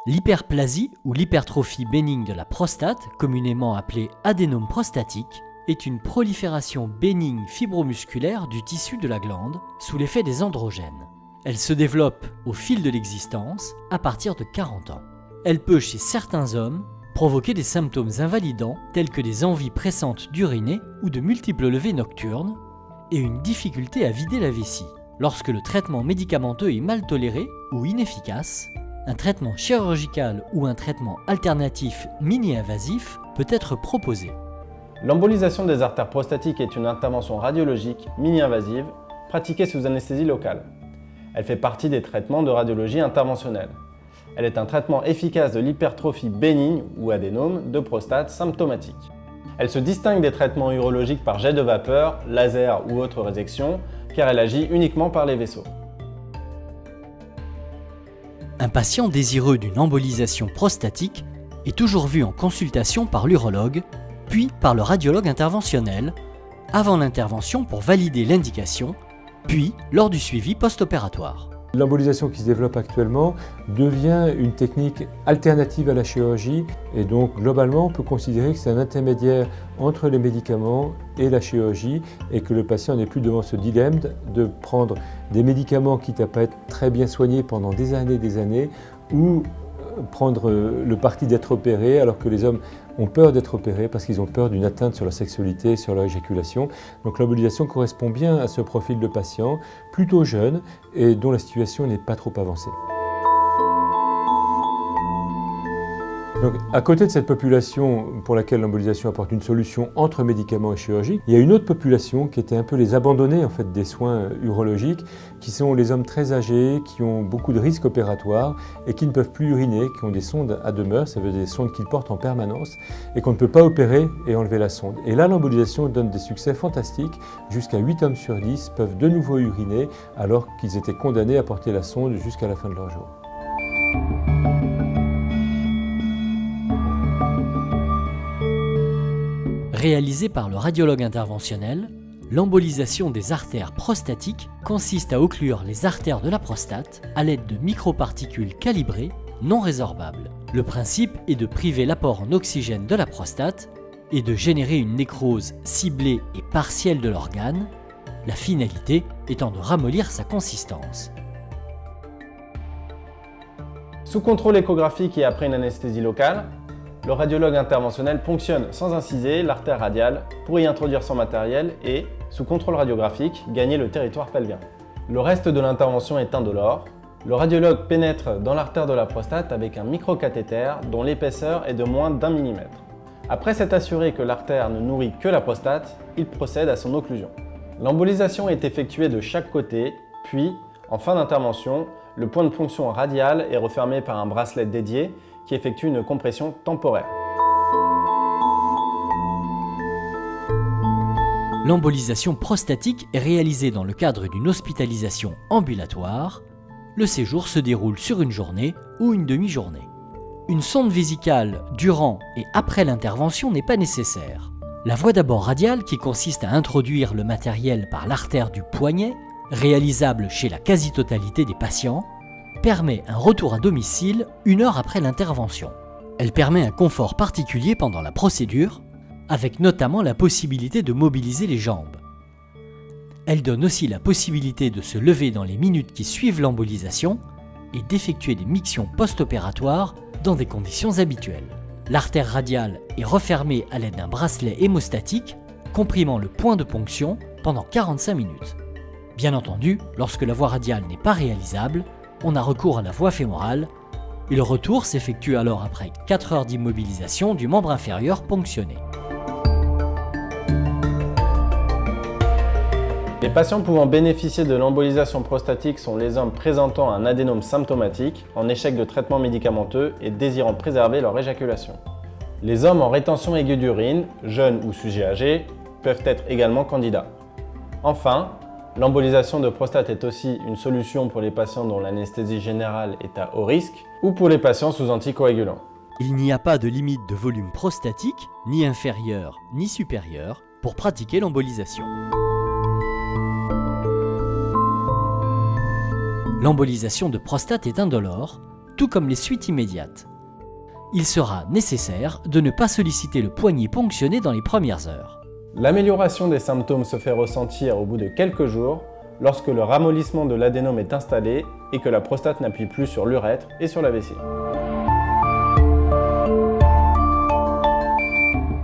L'hyperplasie ou l'hypertrophie bénigne de la prostate, communément appelée adénome prostatique, est une prolifération bénigne fibromusculaire du tissu de la glande sous l'effet des androgènes. Elle se développe au fil de l'existence à partir de 40 ans. Elle peut, chez certains hommes, provoquer des symptômes invalidants tels que des envies pressantes d'uriner ou de multiples levées nocturnes et une difficulté à vider la vessie. Lorsque le traitement médicamenteux est mal toléré ou inefficace, un traitement chirurgical ou un traitement alternatif mini-invasif peut être proposé. L'embolisation des artères prostatiques est une intervention radiologique mini-invasive pratiquée sous anesthésie locale. Elle fait partie des traitements de radiologie interventionnelle. Elle est un traitement efficace de l'hypertrophie bénigne ou adénome de prostate symptomatique. Elle se distingue des traitements urologiques par jet de vapeur, laser ou autre résection car elle agit uniquement par les vaisseaux. Un patient désireux d'une embolisation prostatique est toujours vu en consultation par l'urologue, puis par le radiologue interventionnel, avant l'intervention pour valider l'indication, puis lors du suivi post-opératoire. L'embolisation qui se développe actuellement devient une technique alternative à la chirurgie et donc globalement on peut considérer que c'est un intermédiaire entre les médicaments et la chirurgie et que le patient n'est plus devant ce dilemme de prendre des médicaments quitte à pas être très bien soignés pendant des années ou prendre le parti d'être opéré alors que les hommes ont peur d'être opérés parce qu'ils ont peur d'une atteinte sur leur sexualité, sur leur éjaculation. Donc l'embolisation correspond bien à ce profil de patient, plutôt jeune et dont la situation n'est pas trop avancée. Donc, à côté de cette population pour laquelle l'embolisation apporte une solution entre médicaments et chirurgie, il y a une autre population qui était un peu les abandonnés en fait, des soins urologiques, qui sont les hommes très âgés, qui ont beaucoup de risques opératoires et qui ne peuvent plus uriner, qui ont des sondes à demeure, ça veut dire des sondes qu'ils portent en permanence et qu'on ne peut pas opérer et enlever la sonde. Et là, l'embolisation donne des succès fantastiques, jusqu'à 8 hommes sur 10 peuvent de nouveau uriner alors qu'ils étaient condamnés à porter la sonde jusqu'à la fin de leur jour. Réalisée par le radiologue interventionnel, l'embolisation des artères prostatiques consiste à occlure les artères de la prostate à l'aide de microparticules calibrées non résorbables. Le principe est de priver l'apport en oxygène de la prostate et de générer une nécrose ciblée et partielle de l'organe, la finalité étant de ramollir sa consistance. Sous contrôle échographique et après une anesthésie locale, le radiologue interventionnel ponctionne sans inciser l'artère radiale pour y introduire son matériel et, sous contrôle radiographique, gagner le territoire pelvien. Le reste de l'intervention est indolore. Le radiologue pénètre dans l'artère de la prostate avec un microcathéter dont l'épaisseur est de moins d'1 mm. Après s'être assuré que l'artère ne nourrit que la prostate, il procède à son occlusion. L'embolisation est effectuée de chaque côté, puis, en fin d'intervention, le point de ponction radial est refermé par un bracelet dédié qui effectue une compression temporaire. L'embolisation prostatique est réalisée dans le cadre d'une hospitalisation ambulatoire. Le séjour se déroule sur une journée ou une demi-journée. Une sonde vésicale durant et après l'intervention n'est pas nécessaire. La voie d'abord radiale, qui consiste à introduire le matériel par l'artère du poignet, réalisable chez la quasi-totalité des patients, permet un retour à domicile 1 heure après l'intervention. Elle permet un confort particulier pendant la procédure, avec notamment la possibilité de mobiliser les jambes. Elle donne aussi la possibilité de se lever dans les minutes qui suivent l'embolisation et d'effectuer des mictions post-opératoires dans des conditions habituelles. L'artère radiale est refermée à l'aide d'un bracelet hémostatique comprimant le point de ponction pendant 45 minutes. Bien entendu, lorsque la voie radiale n'est pas réalisable, on a recours à la voie fémorale et le retour s'effectue alors après 4 heures d'immobilisation du membre inférieur ponctionné. Les patients pouvant bénéficier de l'embolisation prostatique sont les hommes présentant un adénome symptomatique, en échec de traitement médicamenteux et désirant préserver leur éjaculation. Les hommes en rétention aiguë d'urine, jeunes ou sujets âgés, peuvent être également candidats. Enfin, l'embolisation de prostate est aussi une solution pour les patients dont l'anesthésie générale est à haut risque ou pour les patients sous anticoagulants. Il n'y a pas de limite de volume prostatique, ni inférieur ni supérieur, pour pratiquer l'embolisation. L'embolisation de prostate est indolore, tout comme les suites immédiates. Il sera nécessaire de ne pas solliciter le poignet ponctionné dans les premières heures. L'amélioration des symptômes se fait ressentir au bout de quelques jours lorsque le ramollissement de l'adénome est installé et que la prostate n'appuie plus sur l'urètre et sur la vessie.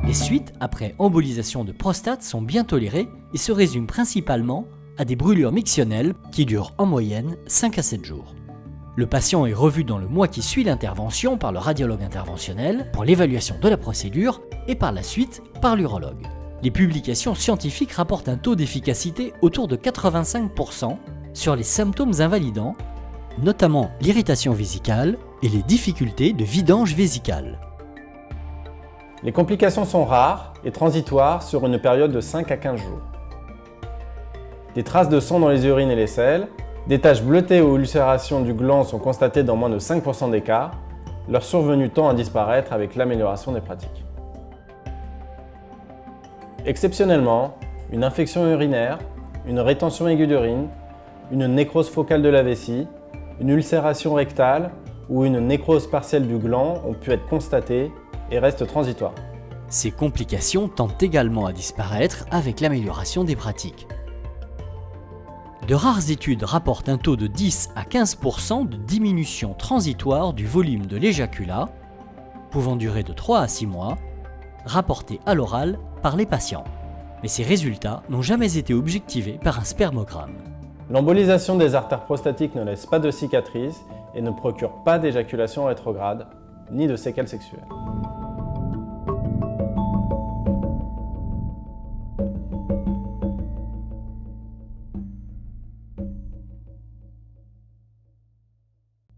Les suites après embolisation de prostate sont bien tolérées et se résument principalement à des brûlures mictionnelles qui durent en moyenne 5 à 7 jours. Le patient est revu dans le mois qui suit l'intervention par le radiologue interventionnel pour l'évaluation de la procédure et par la suite par l'urologue. Les publications scientifiques rapportent un taux d'efficacité autour de 85% sur les symptômes invalidants, notamment l'irritation vésicale et les difficultés de vidange vésicale. Les complications sont rares et transitoires sur une période de 5 à 15 jours. Des traces de sang dans les urines et les selles, des taches bleutées ou ulcérations du gland sont constatées dans moins de 5% des cas. Leur survenue tend à disparaître avec l'amélioration des pratiques. Exceptionnellement, une infection urinaire, une rétention aiguë d'urine, une nécrose focale de la vessie, une ulcération rectale ou une nécrose partielle du gland ont pu être constatées et restent transitoires. Ces complications tendent également à disparaître avec l'amélioration des pratiques. De rares études rapportent un taux de 10 à 15% de diminution transitoire du volume de l'éjaculat, pouvant durer de 3 à 6 mois, rapportés à l'oral par les patients. Mais ces résultats n'ont jamais été objectivés par un spermogramme. L'embolisation des artères prostatiques ne laisse pas de cicatrices et ne procure pas d'éjaculation rétrograde, ni de séquelles sexuelles.